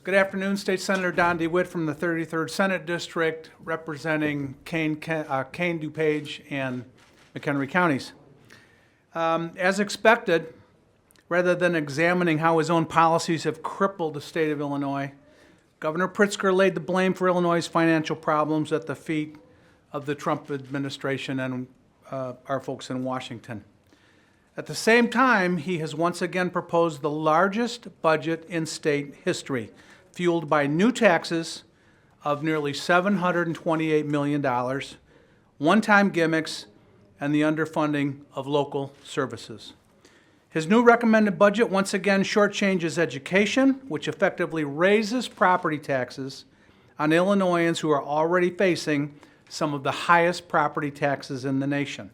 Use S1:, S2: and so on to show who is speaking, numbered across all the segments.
S1: Good afternoon, State Senator Don DeWitt from the 33rd Senate District, representing Kane, DuPage, and McHenry counties. As expected, rather than examining how his own policies have crippled the state of Illinois, Governor Pritzker laid the blame for Illinois' financial problems at the feet of the Trump administration and our folks in Washington. At the same time, he has once again proposed the largest budget in state history, fueled by new taxes of nearly $728 million, one-time gimmicks, and the underfunding of local services. His new recommended budget once again shortchanges education, which effectively raises property taxes on Illinoisans who are already facing some of the highest property taxes in the nation.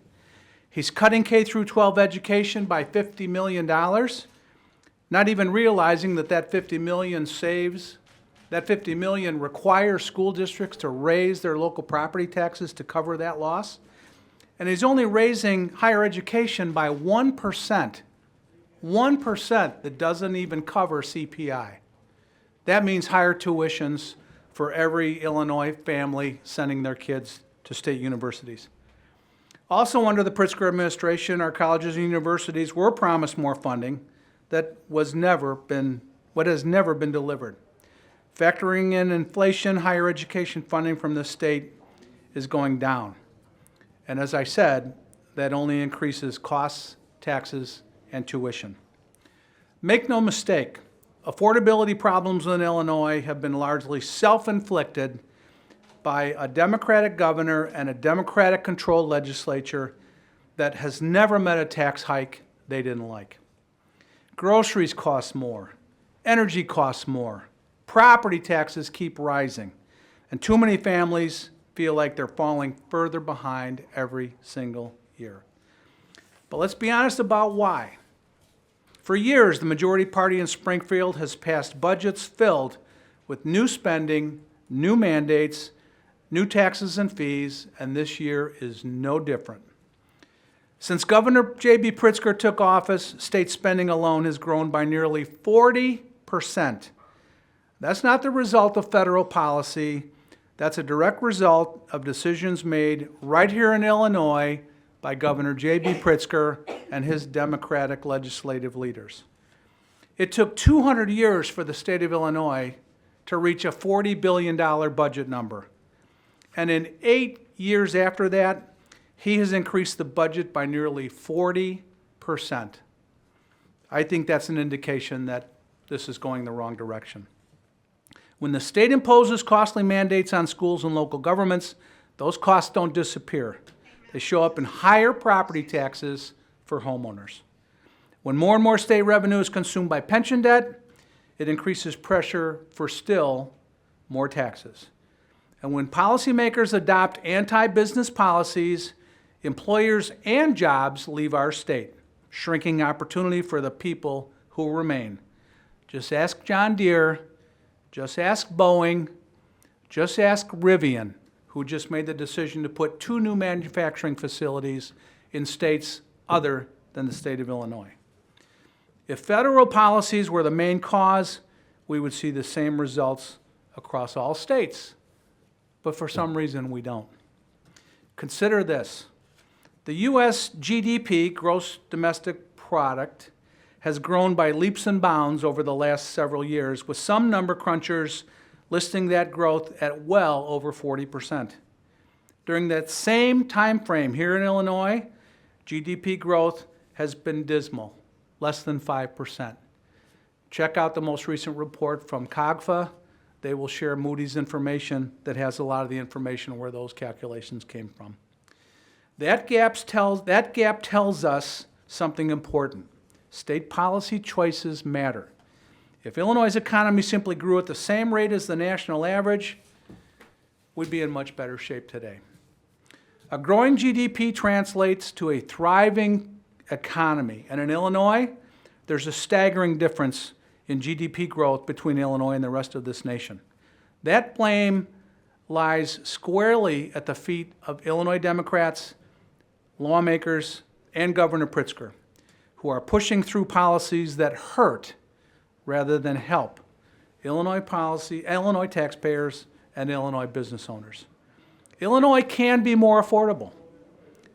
S1: He's cutting K-12 education by $50 million, not even realizing that $50 million requires school districts to raise their local property taxes to cover that loss. And he's only raising higher education by 1%. 1% that doesn't even cover CPI. That means higher tuitions for every Illinois family sending their kids to state universities. Also under the Pritzker administration, our colleges and universities were promised more funding that has never been delivered. Factoring in inflation, higher education funding from the state is going down. And as I said, that only increases costs, taxes, and tuition. Make no mistake, affordability problems in Illinois have been largely self-inflicted by a Democratic governor and a Democratic-controlled legislature that has never met a tax hike they didn't like. Groceries cost more, energy costs more, property taxes keep rising, and too many families feel like they're falling further behind every single year. But let's be honest about why. For years, the majority party in Springfield has passed budgets filled with new spending, new mandates, new taxes and fees, and this year is no different. Since Governor J.B. Pritzker took office, state spending alone has grown by nearly 40%. That's not the result of federal policy. That's a direct result of decisions made right here in Illinois by Governor J.B. Pritzker and his Democratic legislative leaders. It took 200 years for the state of Illinois to reach a $40 billion budget number. And in 8 years after that, he has increased the budget by nearly 40%. I think that's an indication that this is going the wrong direction. When the state imposes costly mandates on schools and local governments, those costs don't disappear. They show up in higher property taxes for homeowners. When more and more state revenue is consumed by pension debt, it increases pressure for still more taxes. And when policymakers adopt anti-business policies, employers and jobs leave our state, shrinking opportunity for the people who remain. Just ask John Deere, just ask Boeing, just ask Rivian, who just made the decision to put 2 new manufacturing facilities in states other than the state of Illinois. If federal policies were the main cause, we would see the same results across all states. But for some reason, we don't. Consider this. The U.S. GDP, gross domestic product, has grown by leaps and bounds over the last several years, with some number crunchers listing that growth at well over 40%. During that same time frame here in Illinois, GDP growth has been dismal, less than 5%. Check out the most recent report from COGFA. They will share Moody's information that has a lot of the information where those calculations came from. That gap tells us something important. State policy choices matter. If Illinois' economy simply grew at the same rate as the national average, we'd be in much better shape today. A growing GDP translates to a thriving economy. And in Illinois, there's a staggering difference in GDP growth between Illinois and the rest of this nation. That blame lies squarely at the feet of Illinois Democrats, lawmakers, and Governor Pritzker, who are pushing through policies that hurt rather than help Illinois policy, Illinois taxpayers, and Illinois business owners. Illinois can be more affordable,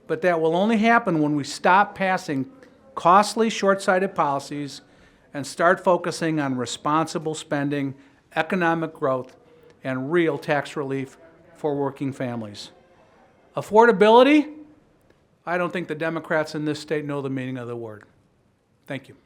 S1: but that will only happen when we stop passing costly, short-sighted policies and start focusing on responsible spending, economic growth, and real tax relief for working families. Affordability, I don't think the Democrats in this state know the meaning of the word. Thank you.